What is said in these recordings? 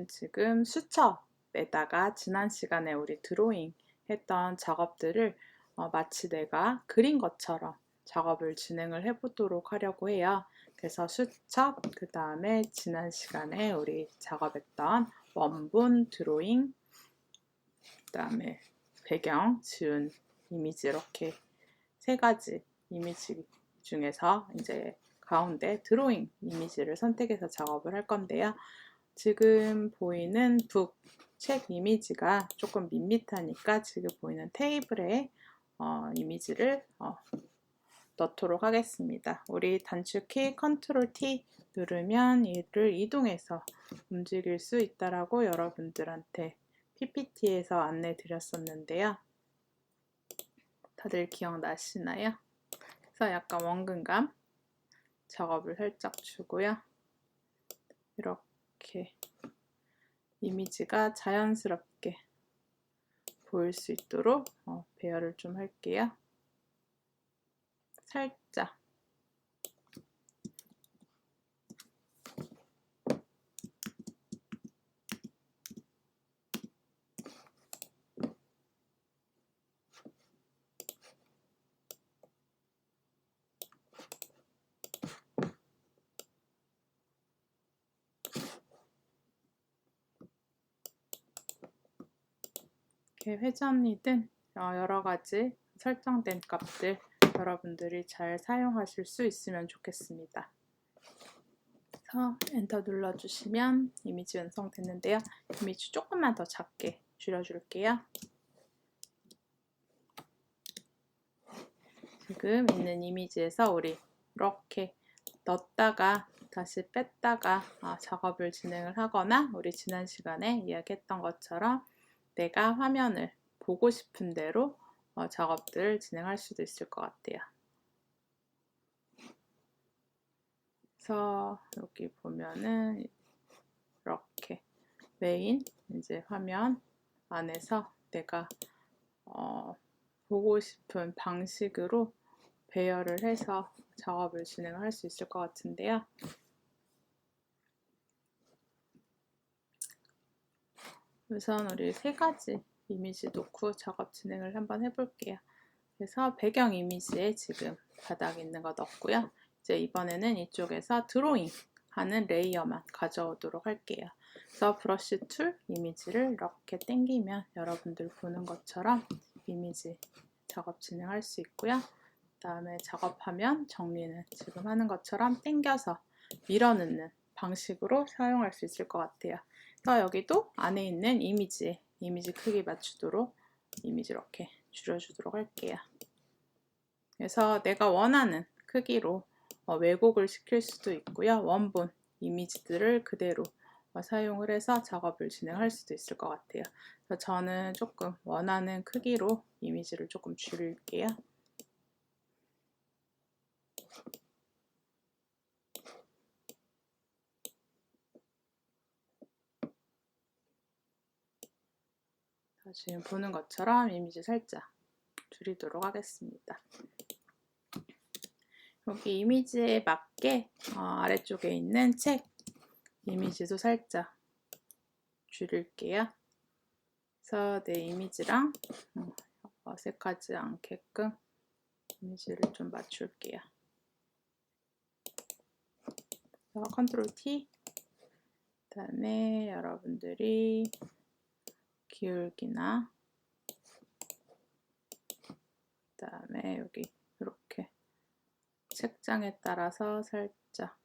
저는 지금 수첩에다가 지난 시간에 우리 드로잉 했던 작업들을 마치 내가 그린 것처럼 작업을 진행을 해보도록 하려고 해요. 그래서 수첩, 그 다음에 지난 시간에 우리 작업했던 원본 드로잉, 그 다음에 배경, 지운 이미지, 이렇게 세 가지 이미지 중에서 이제 가운데 드로잉 이미지를 선택해서 작업을 할 건데요. 지금 보이는 북 책 이미지가 조금 밋밋하니까 지금 보이는 테이블에 이미지를 넣도록 하겠습니다. 우리 단축키 컨트롤 T 누르면 이를 이동해서 움직일 수 있다라고 여러분들한테 PPT에서 안내 드렸었는데요. 다들 기억나시나요? 그래서 약간 원근감 작업을 살짝 주고요. 이렇게 이미지가 자연스럽게 보일 수 있도록 배열을 좀 할게요. 살짝. 이렇게 회전이든 여러 가지 설정된 값들 여러분들이 잘 사용하실 수 있으면 좋겠습니다. 그래서 엔터 눌러주시면 이미지 완성됐는데요. 이미지 조금만 더 작게 줄여줄게요. 지금 있는 이미지에서 우리 이렇게 넣었다가 다시 뺐다가 작업을 진행을 하거나 우리 지난 시간에 이야기했던 것처럼 내가 화면을 보고 싶은 대로 작업들을 진행할 수도 있을 것 같아요. 그래서 여기 보면은 이렇게 메인 이제 화면 안에서 내가 보고 싶은 방식으로 배열을 해서 작업을 진행할 수 있을 것 같은데요. 우선 우리 세 가지 이미지 놓고 작업 진행을 한번 해볼게요. 그래서 배경 이미지에 지금 바닥에 있는 거 넣었고요. 이제 이번에는 이쪽에서 드로잉 하는 레이어만 가져오도록 할게요. 그래서 브러쉬 툴 이미지를 이렇게 당기면 여러분들 보는 것처럼 이미지 작업 진행할 수 있고요. 그 다음에 작업하면 정리는 지금 하는 것처럼 당겨서 밀어넣는 방식으로 사용할 수 있을 것 같아요. 그래서 여기도 안에 있는 이미지 크기 맞추도록 이미지 이렇게 줄여주도록 할게요. 그래서 내가 원하는 크기로 왜곡을 시킬 수도 있고요. 원본 이미지들을 그대로 사용을 해서 작업을 진행할 수도 있을 것 같아요. 그래서 저는 조금 원하는 크기로 이미지를 조금 줄일게요. 지금 보는 것처럼 이미지 살짝 줄이도록 하겠습니다. 여기 이미지에 맞게 아래쪽에 있는 책 이미지도 살짝 줄일게요. 그래서 내 이미지랑 어색하지 않게끔 이미지를 좀 맞출게요. 컨트롤 T, 그 다음에 여러분들이 기울기나 그 다음에 여기 이렇게 책장에 따라서 살짝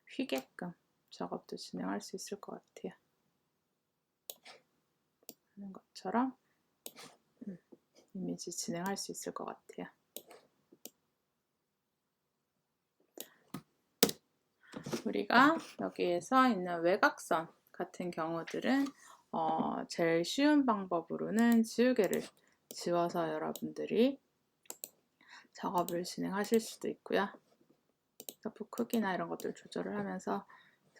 휘게끔 작업도 진행할 수 있을 것 같아요. 하는 것처럼 이미지 진행할 수 있을 것 같아요. 우리가 여기에서 있는 외곽선 같은 경우들은 제일 쉬운 방법으로는 지우개를 지워서 여러분들이 작업을 진행하실 수도 있고요. 붓 크기나 이런 것들 조절을 하면서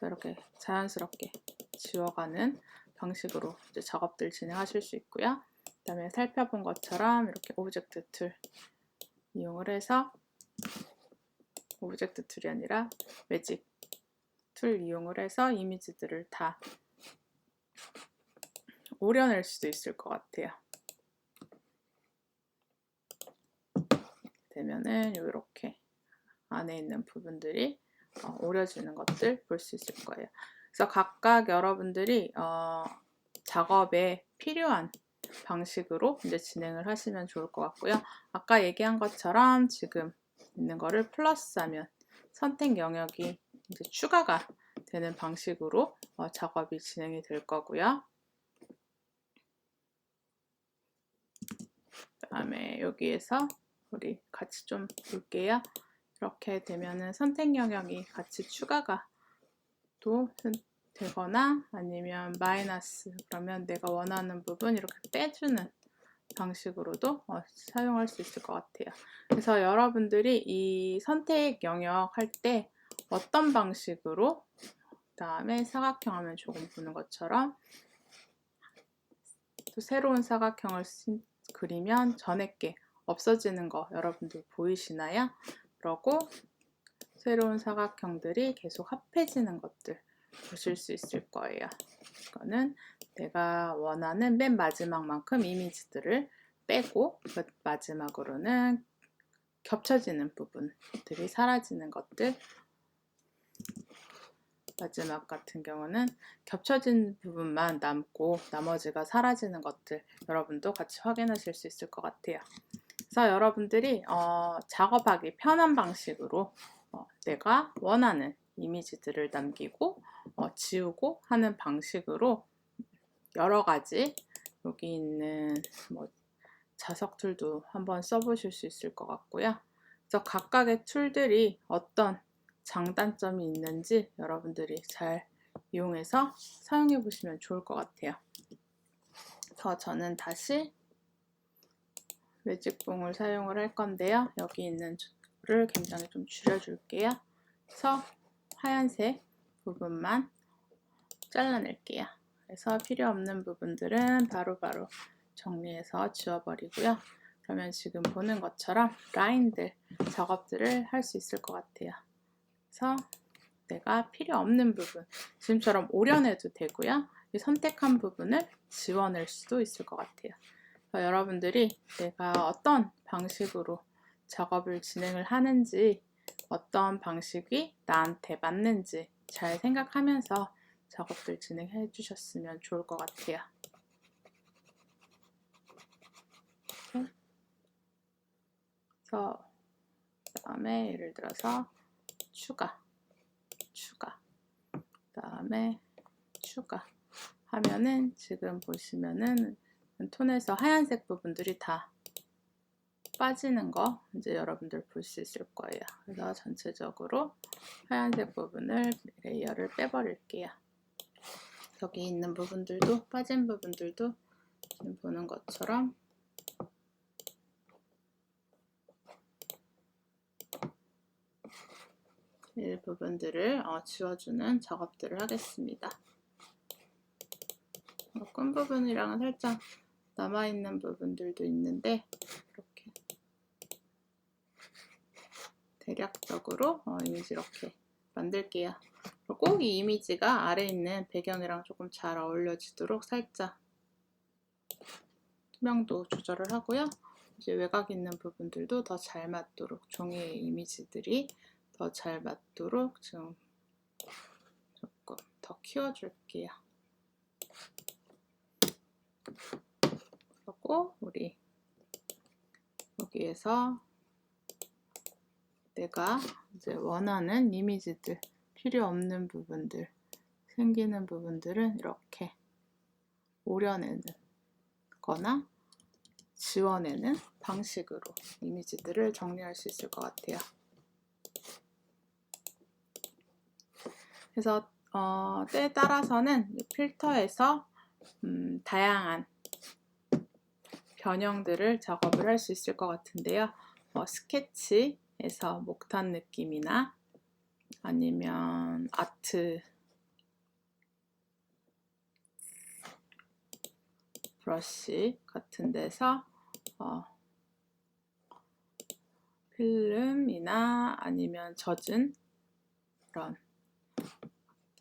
이렇게 자연스럽게 지워가는 방식으로 이제 작업들 진행하실 수 있고요. 그 다음에 살펴본 것처럼 이렇게 오브젝트 툴 이용을 해서 오브젝트 툴이 아니라 매직 툴 이용을 해서 이미지들을 다 오려낼 수도 있을 것 같아요. 되면은 이렇게 안에 있는 부분들이 오려지는 것들 볼 수 있을 거예요. 그래서 각각 여러분들이 작업에 필요한 방식으로 이제 진행을 하시면 좋을 것 같고요. 아까 얘기한 것처럼 지금 있는 거를 플러스하면 선택 영역이 이제 추가가 되는 방식으로 작업이 진행이 될 거고요. 그다음에 여기에서 우리 같이 좀 볼게요. 이렇게 되면은 선택 영역이 같이 추가가 또 되거나 아니면 마이너스, 그러면 내가 원하는 부분 이렇게 빼주는 방식으로도 사용할 수 있을 것 같아요. 그래서 여러분들이 이 선택 영역 할 때 어떤 방식으로, 그다음에 사각형 하면 조금 보는 것처럼 또 새로운 사각형을 그리면 전에 게 없어지는 거 여러분들 보이시나요? 그러고 새로운 사각형들이 계속 합해지는 것들 보실 수 있을 거예요. 이거는 내가 원하는 맨 마지막만큼 이미지들을 빼고 그 마지막으로는 겹쳐지는 부분들이 사라지는 것들, 마지막 같은 경우는 겹쳐진 부분만 남고 나머지가 사라지는 것들 여러분도 같이 확인하실 수 있을 것 같아요. 그래서 여러분들이 작업하기 편한 방식으로 내가 원하는 이미지들을 남기고 지우고 하는 방식으로 여러 가지 여기 있는 자석 툴도 한번 써보실 수 있을 것 같고요. 그래서 각각의 툴들이 어떤 장단점이 있는지 여러분들이 잘 이용해서 사용해 보시면 좋을 것 같아요. 그래서 저는 다시 매직봉을 사용을 할 건데요. 여기 있는 줄을 굉장히 좀 줄여줄게요. 그래서 하얀색 부분만 잘라낼게요. 그래서 필요 없는 부분들은 바로바로 정리해서 지워버리고요. 그러면 지금 보는 것처럼 라인들 작업들을 할 수 있을 것 같아요. 그래서 내가 필요 없는 부분, 지금처럼 오려내도 되고요. 이 선택한 부분을 지워낼 수도 있을 것 같아요. 여러분들이 내가 어떤 방식으로 작업을 진행을 하는지, 어떤 방식이 나한테 맞는지 잘 생각하면서 작업들 진행해 주셨으면 좋을 것 같아요. 그래서 그다음에 예를 들어서 추가, 그다음에 추가 하면은 지금 보시면은 톤에서 하얀색 부분들이 다 빠지는 거 이제 여러분들 볼 수 있을 거예요. 그래서 전체적으로 하얀색 부분을 레이어를 빼버릴게요. 여기 있는 부분들도 빠진 부분들도 지금 보는 것처럼 이 부분들을 지워주는 작업들을 하겠습니다. 끈 부분이랑은 살짝 남아있는 부분들도 있는데 이렇게 대략적으로 이미지 이렇게 만들게요. 꼭 이 이미지가 아래 있는 배경이랑 조금 잘 어울려지도록 살짝 투명도 조절을 하고요. 이제 외곽 있는 부분들도 더 잘 맞도록, 종이의 이미지들이 더 잘 맞도록 지금 조금 더 키워줄게요. 그리고 우리 여기에서 내가 이제 원하는 이미지들, 필요 없는 부분들, 생기는 부분들은 이렇게 오려내는 거나 지워내는 방식으로 이미지들을 정리할 수 있을 것 같아요. 그래서 때에 따라서는 필터에서 다양한 변형들을 작업을 할 수 있을 것 같은데요. 스케치에서 목탄 느낌이나 아니면 아트 브러쉬 같은 데서 필름이나 아니면 젖은 그런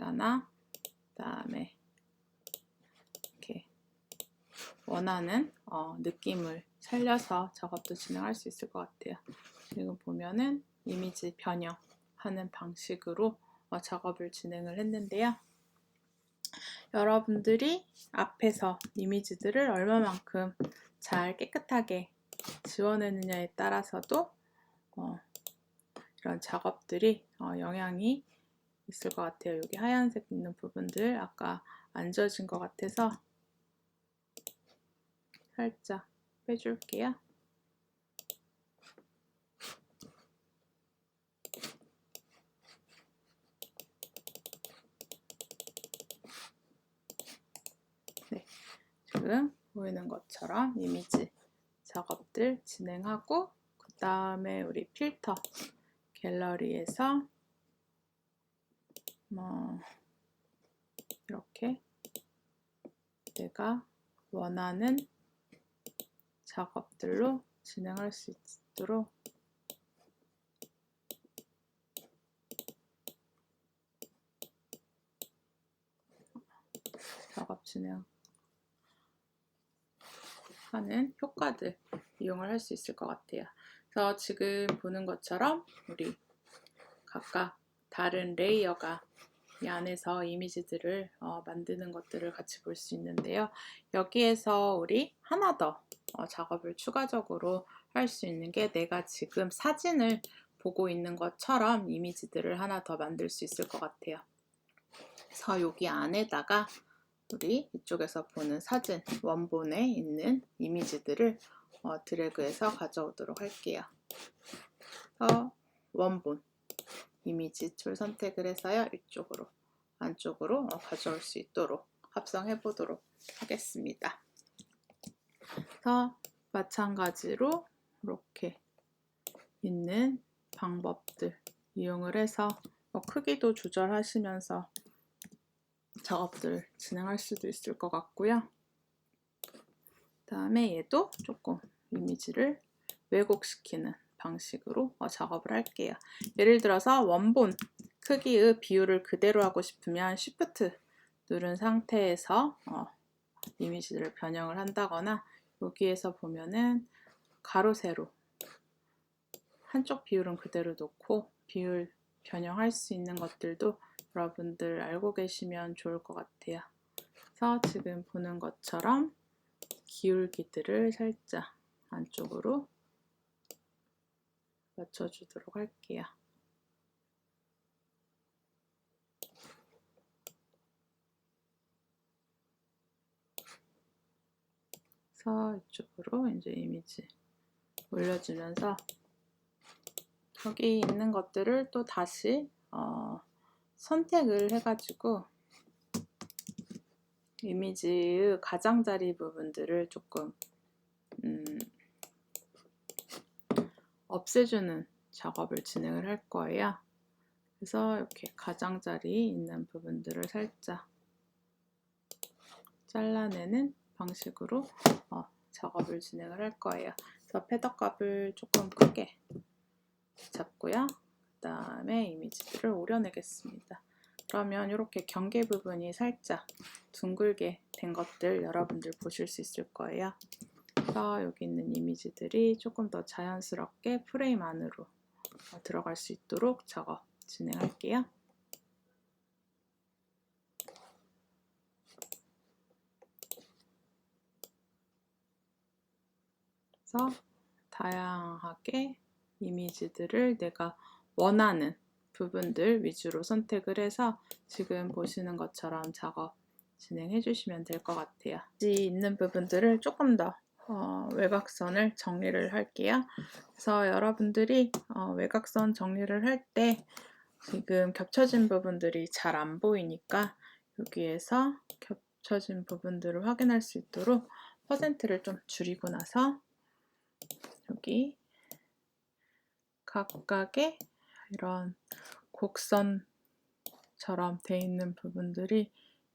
액자나 그다음에 이렇게 원하는 느낌을 살려서 작업도 진행할 수 있을 것 같아요. 지금 보면은 이미지 변형하는 방식으로 작업을 진행을 했는데요. 여러분들이 앞에서 이미지들을 얼마만큼 잘 깨끗하게 지워내느냐에 따라서도 이런 작업들이 영향이 있을 것 같아요. 여기 하얀색 있는 부분들 아까 안 젖은 것 같아서 살짝 빼줄게요. 네, 지금 보이는 것처럼 이미지 작업들 진행하고 그 다음에 우리 필터 갤러리에서 이렇게 내가 원하는 작업들로 진행할 수 있도록 작업 진행하는 효과들 이용을 할 수 있을 것 같아요. 그래서 지금 보는 것처럼 우리 각각 다른 레이어가 이 안에서 이미지들을 만드는 것들을 같이 볼 수 있는데요. 여기에서 우리 하나 더 작업을 추가적으로 할 수 있는 게 내가 지금 사진을 보고 있는 것처럼 이미지들을 하나 더 만들 수 있을 것 같아요. 그래서 여기 안에다가 우리 이쪽에서 보는 사진 원본에 있는 이미지들을 드래그해서 가져오도록 할게요. 그래서 원본 이미지 툴 선택을 해서요. 이쪽으로 안쪽으로 가져올 수 있도록 합성해 보도록 하겠습니다. 그래서 마찬가지로 이렇게 있는 방법들 이용을 해서 크기도 조절하시면서 작업들 진행할 수도 있을 것 같고요. 다음에 얘도 조금 이미지를 왜곡시키는 방식으로 작업을 할게요. 예를 들어서 원본 크기의 비율을 그대로 하고 싶으면 Shift 누른 상태에서 이미지를 변형을 한다거나 여기에서 보면은 가로 세로 한쪽 비율은 그대로 놓고 비율 변형할 수 있는 것들도 여러분들 알고 계시면 좋을 것 같아요. 그래서 지금 보는 것처럼 기울기들을 살짝 안쪽으로 맞춰주도록 할게요. 그래서 이쪽으로 이제 이미지 올려주면서 여기 있는 것들을 또 다시 선택을 해가지고 이미지의 가장자리 부분들을 조금 없애주는 작업을 진행을 할 거예요. 그래서 이렇게 가장자리 있는 부분들을 살짝 잘라내는 방식으로 작업을 진행을 할 거예요. 그래서 패더 값을 조금 크게 잡고요. 그 다음에 이미지들을 오려내겠습니다. 그러면 이렇게 경계 부분이 살짝 둥글게 된 것들 여러분들 보실 수 있을 거예요. 그래서 여기 있는 이미지들이 조금 더 자연스럽게 프레임 안으로 들어갈 수 있도록 작업 진행할게요. 그래서 다양하게 이미지들을 내가 원하는 부분들 위주로 선택을 해서 지금 보시는 것처럼 작업 진행해 주시면 될 것 같아요. 있는 부분들을 조금 더 외곽선을 정리를 할게요. 그래서 여러분들이 외곽선 정리를 할 때 지금 겹쳐진 부분들이 잘 안 보이니까 여기에서 겹쳐진 부분들을 확인할 수 있도록 퍼센트를 좀 줄이고 나서 여기 각각의 이런 곡선처럼 돼 있는 부분들이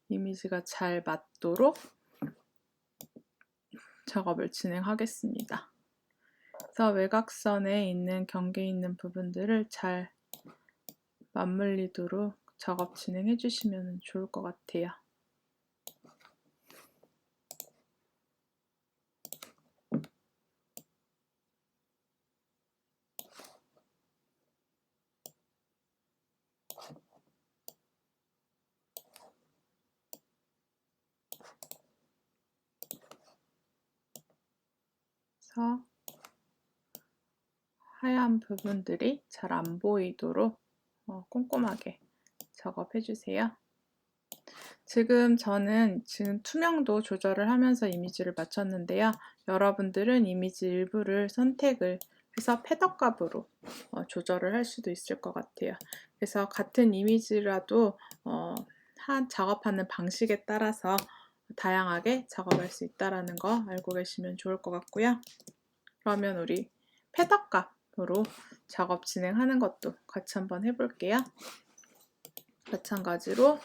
이미지가 잘 맞도록 작업을 진행하겠습니다. 그래서 외곽선에 있는 경계 있는 부분들을 잘 맞물리도록 작업 진행해 주시면 좋을 것 같아요. 그래서 하얀 부분들이 잘 안 보이도록 꼼꼼하게 작업해 주세요. 지금 저는 투명도 조절을 하면서 이미지를 맞췄는데요. 여러분들은 이미지 일부를 선택을 해서 패더 값으로 조절을 할 수도 있을 것 같아요. 그래서 같은 이미지라도 작업하는 방식에 따라서 다양하게 작업할 수 있다는 거 알고 계시면 좋을 것 같고요. 그러면 우리 패더 값으로 작업 진행하는 것도 같이 한번 해볼게요. 마찬가지로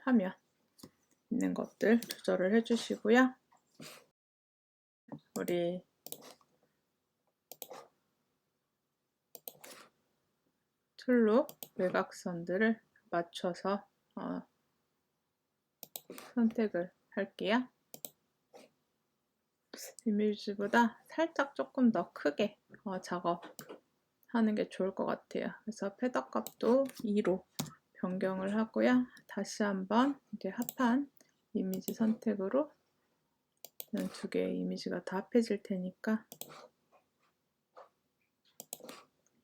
화면 있는 것들 조절을 해주시고요. 우리 툴로 외곽선들을 맞춰서 선택을 할게요. 이미지보다 살짝 조금 더 크게 작업하는 게 좋을 것 같아요. 그래서 패더 값도 2로 변경을 하고요. 다시 한번 이제 합한 이미지 선택으로 두 개의 이미지가 다 합해질 테니까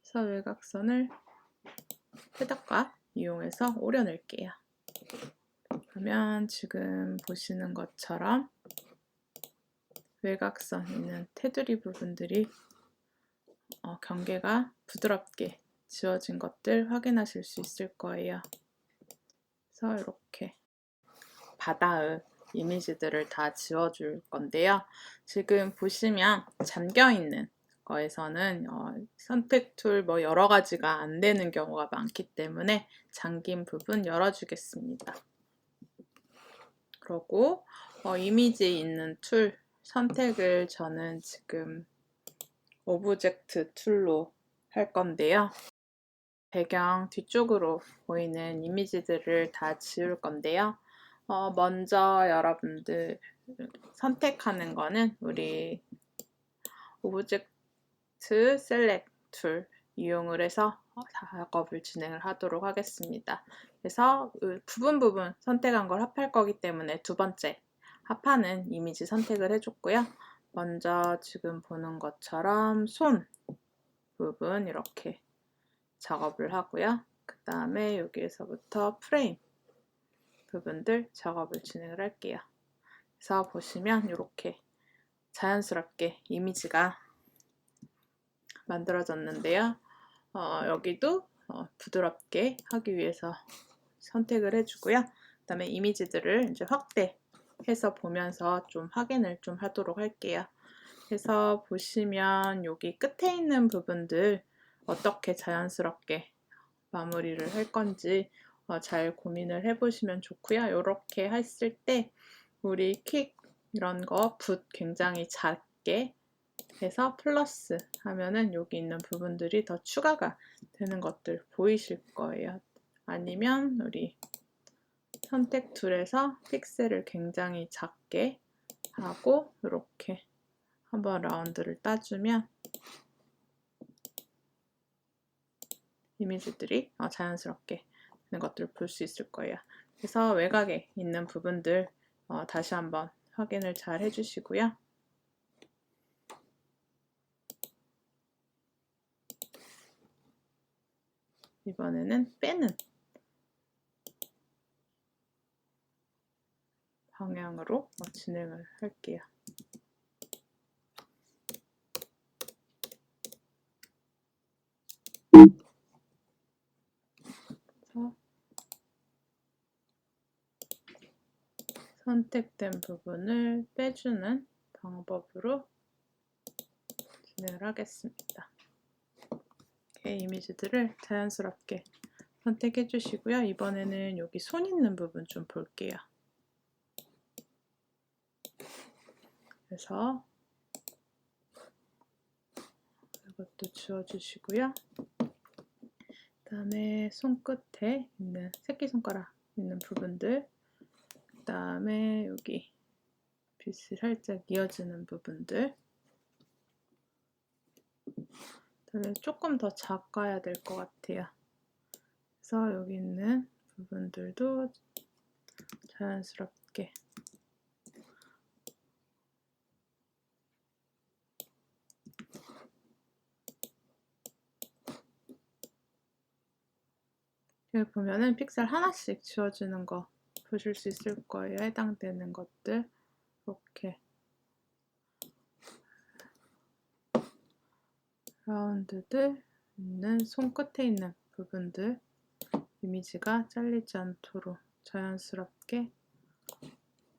그래서 외곽선을 패더 값 이용해서 오려낼게요. 그러면 지금 보시는 것처럼 외곽선 있는 테두리 부분들이 경계가 부드럽게 지워진 것들 확인하실 수 있을 거예요. 그래서 이렇게 바다의 이미지들을 다 지워줄 건데요. 지금 보시면 잠겨있는 거에서는 선택 툴 여러 가지가 안 되는 경우가 많기 때문에 잠긴 부분 열어주겠습니다. 그리고 이미지 있는 툴 선택을 저는 지금 오브젝트 툴로 할 건데요. 배경 뒤쪽으로 보이는 이미지들을 다 지울 건데요. 먼저 여러분들 선택하는 거는 우리 오브젝트 셀렉 툴 이용을 해서 작업을 진행을 하도록 하겠습니다. 그래서 부분 선택한 걸 합할 거기 때문에 두 번째 합하는 이미지 선택을 해줬고요. 먼저 지금 보는 것처럼 손 부분 이렇게 작업을 하고요. 그 다음에 여기에서부터 프레임 부분들 작업을 진행을 할게요. 그래서 보시면 이렇게 자연스럽게 이미지가 만들어졌는데요. 여기도 부드럽게 하기 위해서 선택을 해주고요. 그 다음에 이미지들을 이제 확대해서 보면서 좀 확인을 좀 하도록 할게요. 그래서 보시면 여기 끝에 있는 부분들 어떻게 자연스럽게 마무리를 할 건지 잘 고민을 해보시면 좋고요. 이렇게 했을 때 우리 킥 이런 거 붓 굉장히 작게 해서 플러스 하면은 여기 있는 부분들이 더 추가가 되는 것들 보이실 거예요. 아니면 우리 선택 툴에서 픽셀을 굉장히 작게 하고 이렇게 한번 라운드를 따주면 이미지들이 자연스럽게 되는 것들을 볼 수 있을 거예요. 그래서 외곽에 있는 부분들 다시 한번 확인을 잘 해주시고요. 이번에는 빼는 방향으로 진행을 할게요. 선택된 부분을 빼주는 방법으로 진행을 하겠습니다. 이렇게 이미지들을 자연스럽게 선택해 주시고요. 이번에는 여기 손 있는 부분 좀 볼게요. 그래서 이것도 지워주시고요. 그 다음에 손끝에 있는 새끼손가락 있는 부분들, 그 다음에 여기 빛이 살짝 이어지는 부분들, 그다음에 조금 더 작아야 될 것 같아요. 그래서 여기 있는 부분들도 자연스럽게 여기 보면은 픽셀 하나씩 지워지는 거 보실 수 있을 거예요. 해당되는 것들 이렇게 라운드들 있는 손끝에 있는 부분들 이미지가 잘리지 않도록 자연스럽게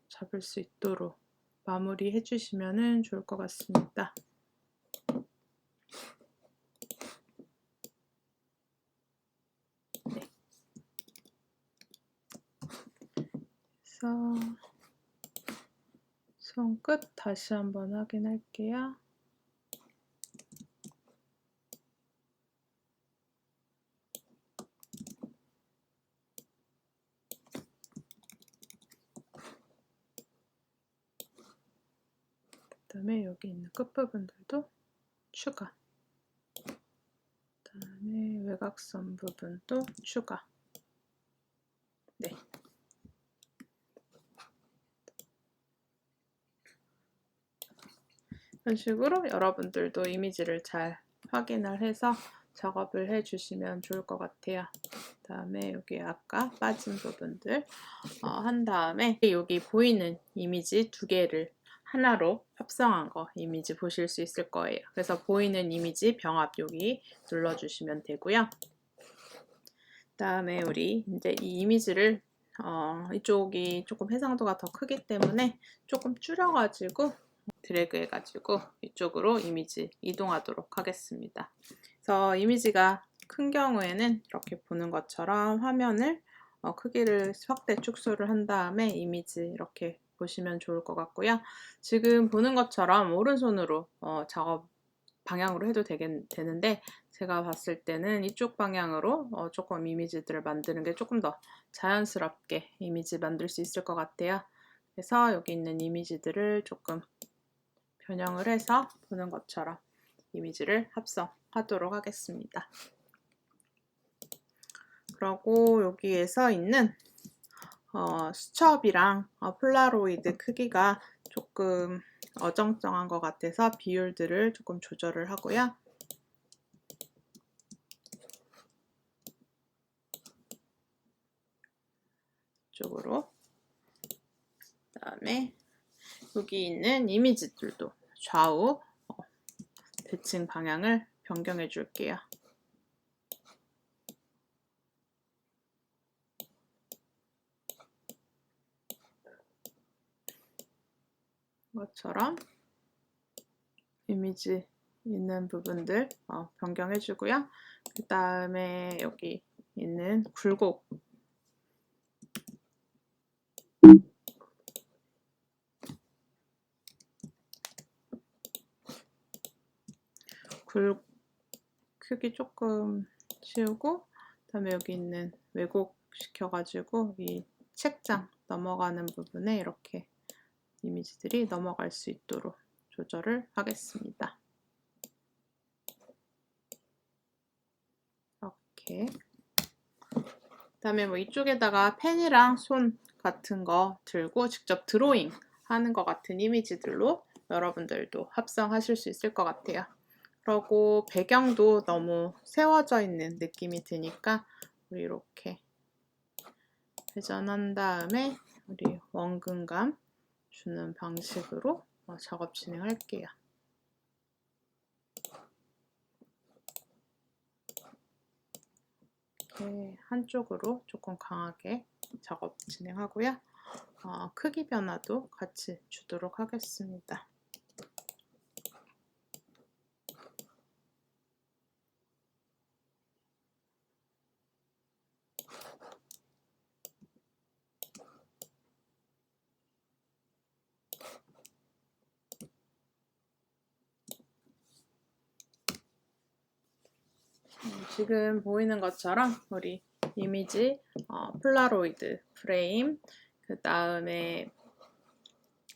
잡을 수 있도록 마무리 해주시면 좋을 것 같습니다. 네. 그래서 손끝 다시 한번 확인할게요. 그 다음에 여기 있는 끝부분들도 추가. 그 다음에 외곽선 부분도 추가. 네. 이런 식으로 여러분들도 이미지를 잘 확인을 해서 작업을 해주시면 좋을 것 같아요. 그 다음에 여기 아까 빠진 부분들 한 다음에 여기 보이는 이미지 두 개를 하나로 합성한 거 이미지 보실 수 있을 거예요. 그래서 보이는 이미지 병합 여기 눌러주시면 되고요. 그 다음에 우리 이제 이 이미지를 이쪽이 조금 해상도가 더 크기 때문에 조금 줄여가지고 드래그 해가지고 이쪽으로 이미지 이동하도록 하겠습니다. 그래서 이미지가 큰 경우에는 이렇게 보는 것처럼 화면을 크기를 확대 축소를 한 다음에 이미지 이렇게 보시면 좋을 것 같고요. 지금 보는 것처럼 오른손으로 작업 방향으로 해도 되는데 제가 봤을 때는 이쪽 방향으로 조금 이미지들을 만드는 게 조금 더 자연스럽게 이미지 만들 수 있을 것 같아요. 그래서 여기 있는 이미지들을 조금 변형을 해서 보는 것처럼 이미지를 합성하도록 하겠습니다. 그리고 여기에서 있는 수첩이랑 폴라로이드 크기가 조금 어정쩡한 것 같아서 비율들을 조금 조절을 하고요. 이쪽으로 그 다음에 여기 있는 이미지들도 좌우 대칭 방향을 변경해 줄게요. 이것처럼 이미지 있는 부분들 변경해 주고요. 그 다음에 여기 있는 굴곡 크기 조금 지우고 그 다음에 여기 있는 왜곡 시켜가지고 이 책장 넘어가는 부분에 이렇게 이미지들이 넘어갈 수 있도록 조절을 하겠습니다. 이렇게 그 다음에 뭐 이쪽에다가 펜이랑 손 같은 거 들고 직접 드로잉 하는 것 같은 이미지들로 여러분들도 합성하실 수 있을 것 같아요. 그리고 배경도 너무 세워져 있는 느낌이 드니까 우리 이렇게 회전한 다음에 우리 원근감 주는 방식으로 작업 진행할게요. 이렇게 한쪽으로 조금 강하게 작업 진행하고요. 크기 변화도 같이 주도록 하겠습니다. 지금 보이는 것처럼 우리 이미지 폴라로이드 프레임, 그 다음에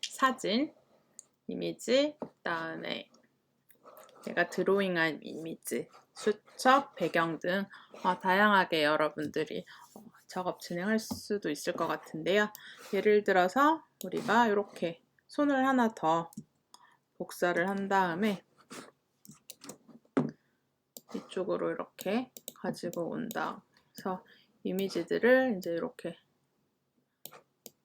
사진 이미지, 그 다음에 제가 드로잉한 이미지, 수첩, 배경 등 다양하게 여러분들이 작업 진행할 수도 있을 것 같은데요. 예를 들어서 우리가 이렇게 손을 하나 더 복사를 한 다음에 이쪽으로 이렇게 가지고 온다. 그래서 이미지들을 이제 이렇게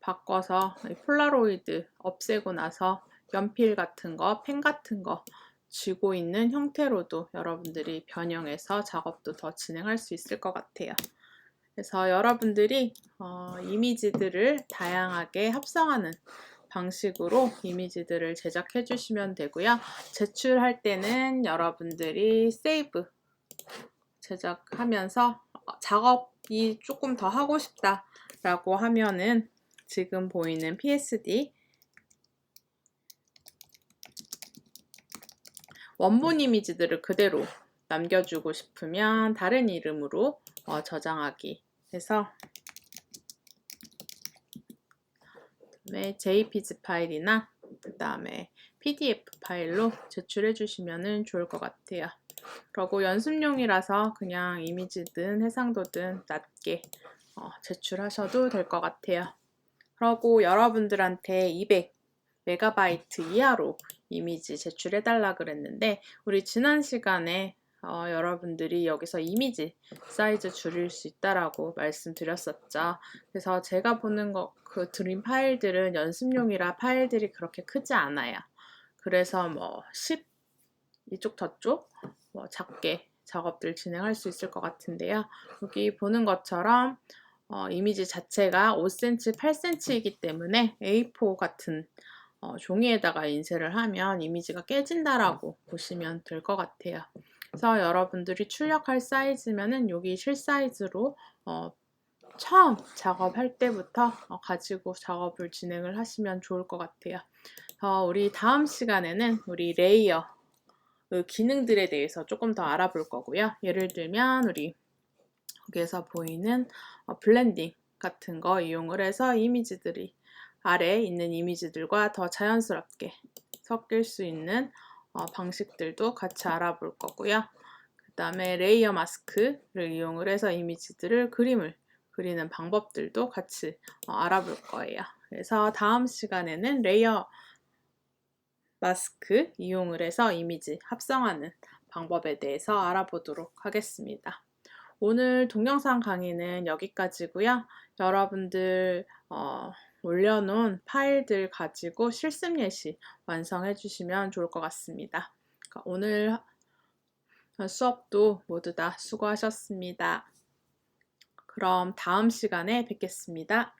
바꿔서 폴라로이드 없애고 나서 연필 같은 거, 펜 같은 거 쥐고 있는 형태로도 여러분들이 변형해서 작업도 더 진행할 수 있을 것 같아요. 그래서 여러분들이 이미지들을 다양하게 합성하는 방식으로 이미지들을 제작해 주시면 되고요. 제출할 때는 여러분들이 세이브 제작하면서 작업이 조금 더 하고 싶다라고 하면은 지금 보이는 PSD 원본 이미지들을 그대로 남겨주고 싶으면 다른 이름으로 저장하기 해서 JPG 파일이나 그 다음에 PDF 파일로 제출해 주시면 좋을 것 같아요. 그리고 연습용이라서 그냥 이미지든 해상도든 낮게 제출하셔도 될 것 같아요. 그리고 여러분들한테 200MB 이하로 이미지 제출해 달라 그랬는데 우리 지난 시간에 여러분들이 여기서 이미지 사이즈 줄일 수 있다라고 말씀드렸었죠. 그래서 제가 보는 그 드림 파일들은 연습용이라 파일들이 그렇게 크지 않아요. 그래서 10 이쪽 저쪽 작게 작업들 진행할 수 있을 것 같은데요. 여기 보는 것처럼 이미지 자체가 5cm, 8cm이기 때문에 A4 같은 종이에다가 인쇄를 하면 이미지가 깨진다라고 보시면 될 것 같아요. 그래서 여러분들이 출력할 사이즈면은 여기 실사이즈로 처음 작업할 때부터 가지고 작업을 진행을 하시면 좋을 것 같아요. 우리 다음 시간에는 우리 레이어 그 기능들에 대해서 조금 더 알아볼 거고요. 예를 들면 우리 여기에서 보이는 블렌딩 같은 거 이용을 해서 이미지들이 아래에 있는 이미지들과 더 자연스럽게 섞일 수 있는 방식들도 같이 알아볼 거고요. 그 다음에 레이어 마스크를 이용을 해서 이미지들을 그림을 그리는 방법들도 같이 알아볼 거예요. 그래서 다음 시간에는 레이어 마스크 이용을 해서 이미지 합성하는 방법에 대해서 알아보도록 하겠습니다. 오늘 동영상 강의는 여기까지고요. 여러분들 올려놓은 파일들 가지고 실습 예시 완성해 주시면 좋을 것 같습니다. 오늘 수업도 모두 다 수고하셨습니다. 그럼 다음 시간에 뵙겠습니다.